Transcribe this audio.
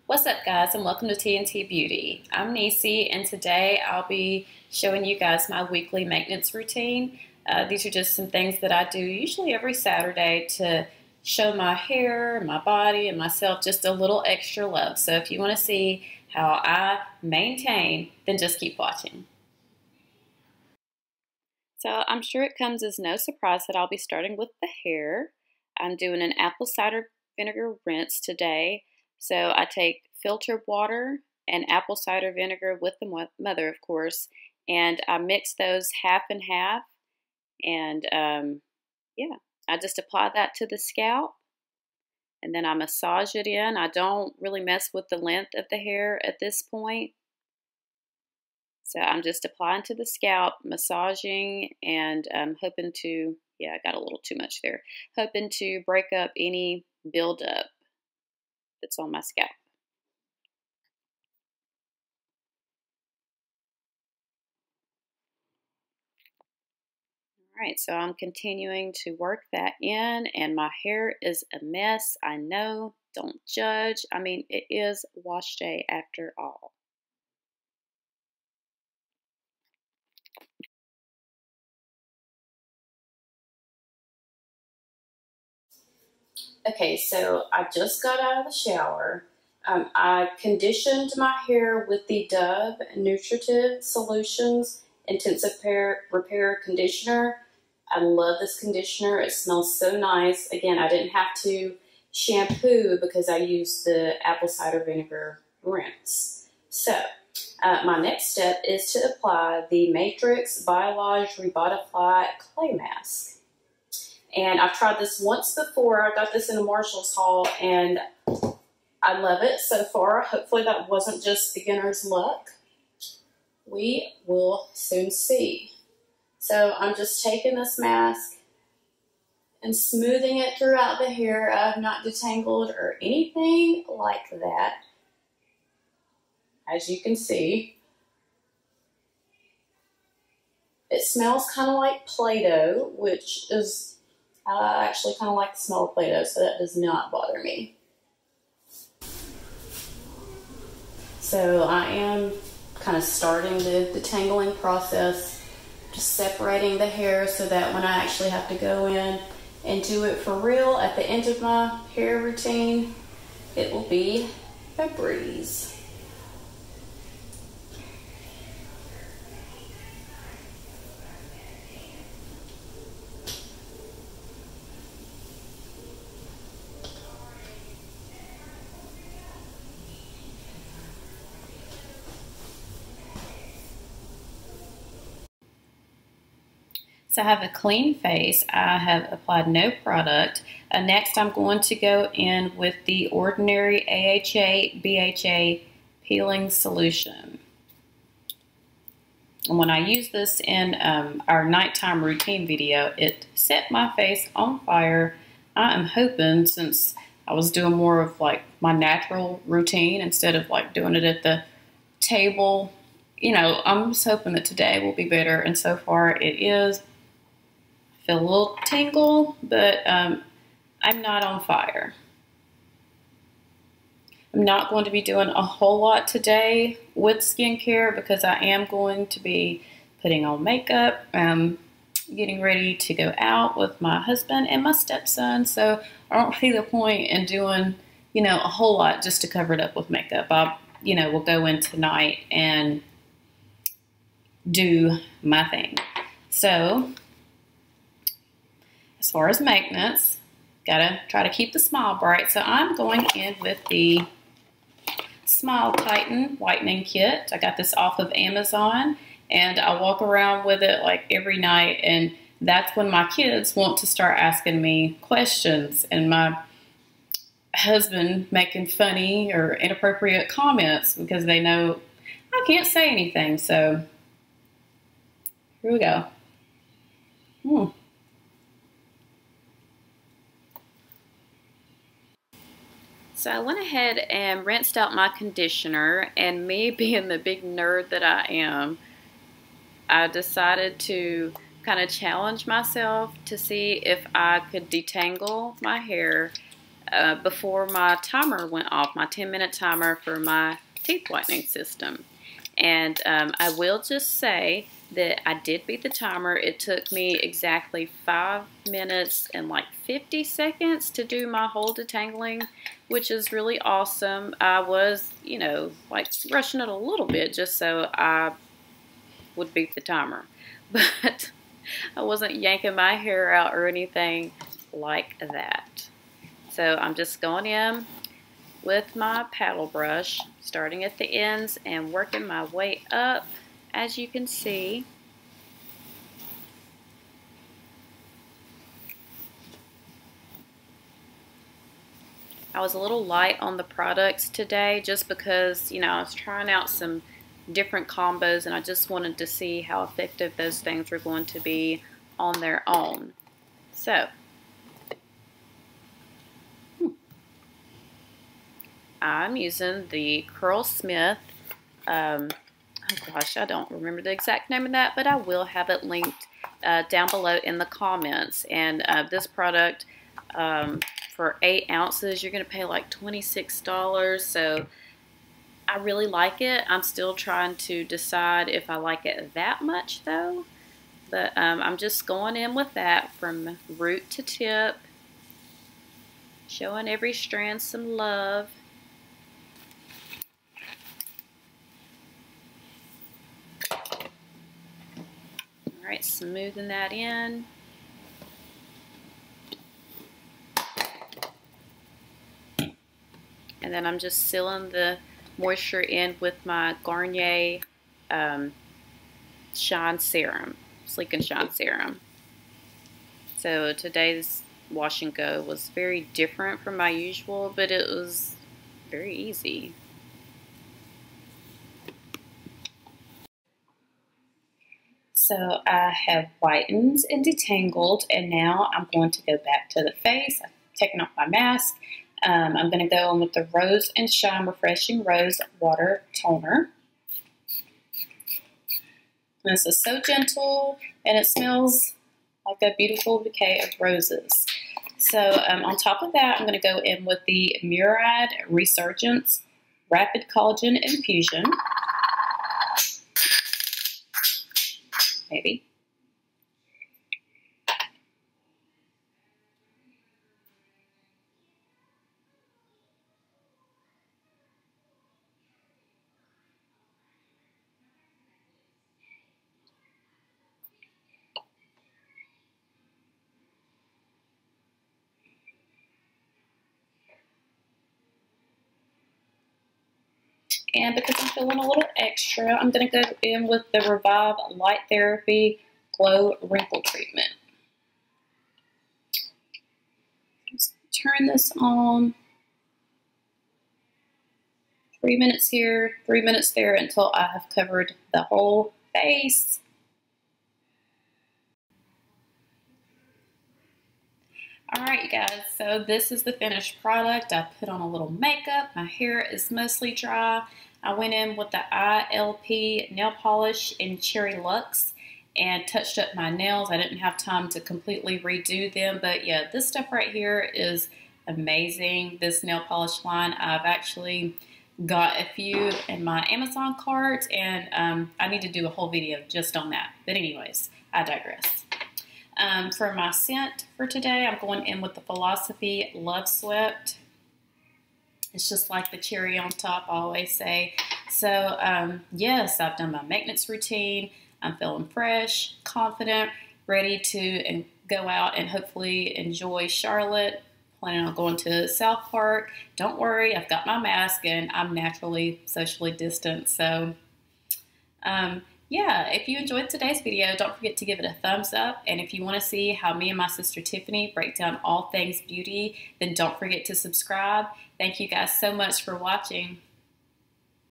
What's up, guys, and welcome to TNT Beauty. I'm Nisi, and today I'll be showing you guys my weekly maintenance routine. These are just some things that I do usually every Saturday to show my hair, my body, and myself just a little extra love. So if you want to see how I maintain, then just keep watching. So I'm sure it comes as no surprise that I'll be starting with the hair. I'm doing an apple cider vinegar rinse today. So I take filtered water and apple cider vinegar with the mother, of course, and I mix those half and half. And yeah, I just apply that to the scalp, and then I massage it in. I don't really mess with the length of the hair at this point. So I'm just applying to the scalp, massaging, and hoping to, yeah, I got a little too much there, hoping to break up any buildup that's on my scalp. All right, so I'm continuing to work that in, and my hair is a mess. I know, don't judge. I mean, it is wash day after all. Okay, so I just got out of the shower. I conditioned my hair with the Dove Nutritive Solutions Intensive Repair Conditioner. I love this conditioner. It smells so nice. Again, I didn't have to shampoo because I used the apple cider vinegar rinse. So, my next step is to apply the Matrix Biolage Revitafy Clay Mask. And I've tried this once before. I got this in a Marshall's haul, and I love it so far. Hopefully that wasn't just beginner's luck. We will soon see. So I'm just taking this mask and smoothing it throughout the hair. I've not detangled or anything like that, as you can see. It smells kind of like Play-Doh, which is I actually kind of like the smell of Play-Doh, so that does not bother me. So I am kind of starting the detangling process, just separating the hair so that when I actually have to go in and do it for real at the end of my hair routine, it will be a breeze. So I have a clean face. I have applied no product. Next, I'm going to go in with the Ordinary AHA BHA Peeling Solution. And when I used this in our nighttime routine video, it set my face on fire. I am hoping, since I was doing more of like my natural routine instead of like doing it at the table, you know, I'm just hoping that today will be better. And so far it is. Feel a little tingle, but I'm not on fire. I'm not going to be doing a whole lot today with skincare because I am going to be putting on makeup, getting ready to go out with my husband and my stepson. So I don't see the point in doing, you know, a whole lot just to cover it up with makeup. I, you know, will go in tonight and do my thing. So, as far as maintenance, gotta try to keep the smile bright. So I'm going in with the Smile Tighten Whitening Kit. I got this off of Amazon, and I walk around with it like every night, and that's when my kids want to start asking me questions, and my husband making funny or inappropriate comments because they know I can't say anything. So here we go. So I went ahead and rinsed out my conditioner, and me being the big nerd that I am, I decided to kind of challenge myself to see if I could detangle my hair before my timer went off, my 10-minute timer for my teeth whitening system. And I will just say that I did beat the timer. It took me exactly 5 minutes and like 50 seconds to do my whole detangling, which is really awesome. I was, you know, like rushing it a little bit just so I would beat the timer. But I wasn't yanking my hair out or anything like that. So I'm just going in with my paddle brush, starting at the ends and working my way up, as you can see. I was a little light on the products today just because, you know, I was trying out some different combos and I just wanted to see how effective those things were going to be on their own. So, I'm using the Curlsmith, oh gosh, I don't remember the exact name of that, but I will have it linked down below in the comments. And this product, for 8 ounces, you're going to pay like $26, so I really like it. I'm still trying to decide if I like it that much though, but I'm just going in with that from root to tip, showing every strand some love. Alright, smoothing that in. And then I'm just sealing the moisture in with my Garnier Shine Serum, Sleek and Shine Serum. So today's wash and go was very different from my usual, but it was very easy. So I have whitened and detangled, and now I'm going to go back to the face. I've taken off my mask. I'm going to go in with the Rose and Shine Refreshing Rose Water Toner. And this is so gentle, and it smells like a beautiful bouquet of roses. So on top of that, I'm going to go in with the Murad Resurgence Rapid Collagen Infusion. Maybe. And because I'm feeling a little extra, I'm going to go in with the Revive Light Therapy Glow Wrinkle Treatment. Just turn this on. 3 minutes here, 3 minutes there until I have covered the whole face. Alright you guys, so this is the finished product. I put on a little makeup. My hair is mostly dry. I went in with the ILNP nail polish in Cherry Luxe and touched up my nails. I didn't have time to completely redo them, but yeah, this stuff right here is amazing. This nail polish line, I've actually got a few in my Amazon cart, and I need to do a whole video just on that. But anyways, I digress. For my scent for today, I'm going in with the Philosophy Love Swept. It's just like the cherry on top, I always say. So, yes, I've done my maintenance routine. I'm feeling fresh, confident, ready to go out and hopefully enjoy Charlotte. Planning on going to South Park. Don't worry, I've got my mask and I'm naturally socially distant. So, yeah, if you enjoyed today's video, don't forget to give it a thumbs up. And if you want to see how me and my sister Tiffany break down all things beauty, then don't forget to subscribe. Thank you guys so much for watching.